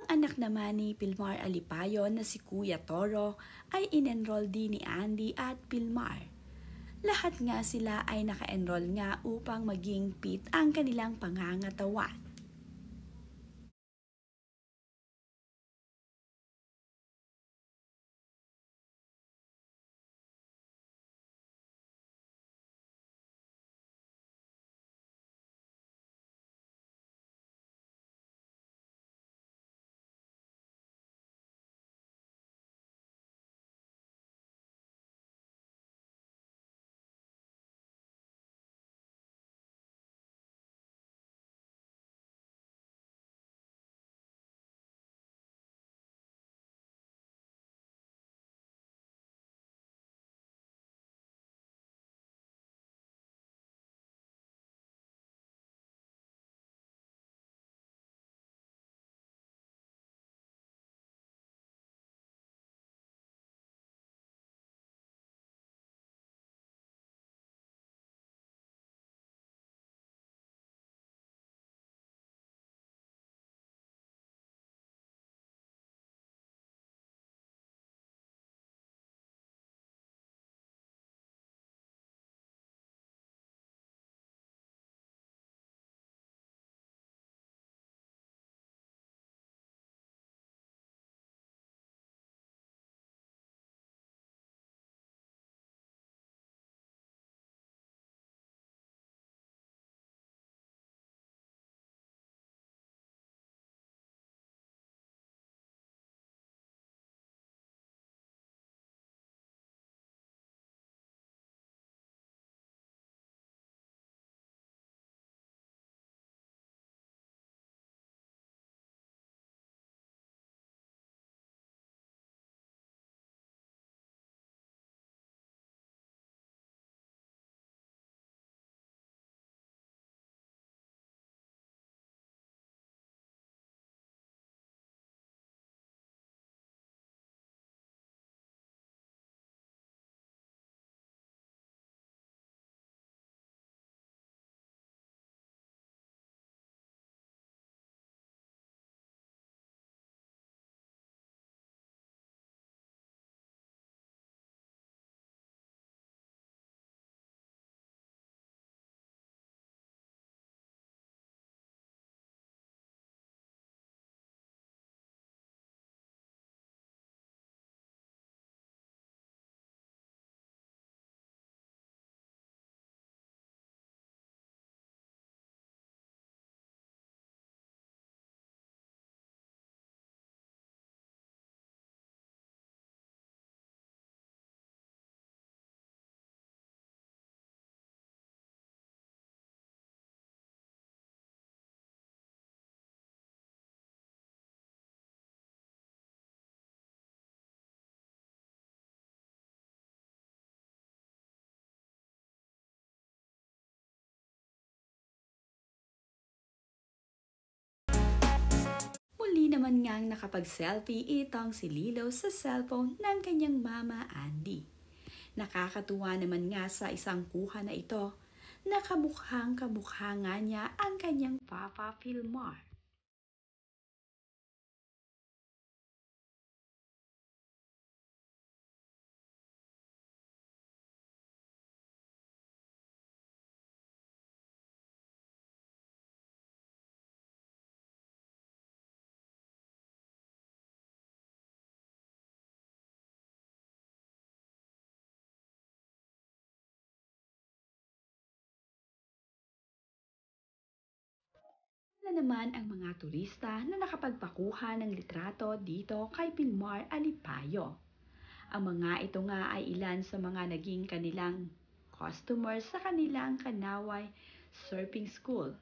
anak naman ni Pilmar Alipayon na si Kuya Toro ay in-enroll din ni Andy at Pilmar. Lahat nga sila ay naka-enroll nga upang maging fit ang kanilang pangangatawan. Muli naman ngang nakapag-selfie itong si Lilo sa cellphone ng kanyang mama Andy. Nakakatuwa naman nga sa isang kuha na ito na kamukhang kamukha nga niya ang kanyang Papa Pilmar. Na naman ang mga turista na nakapagpakuha ng litrato dito kay Pilmar Alipayo. Ang mga ito nga ay ilan sa mga naging kanilang customers sa kanilang Kanaway Surfing School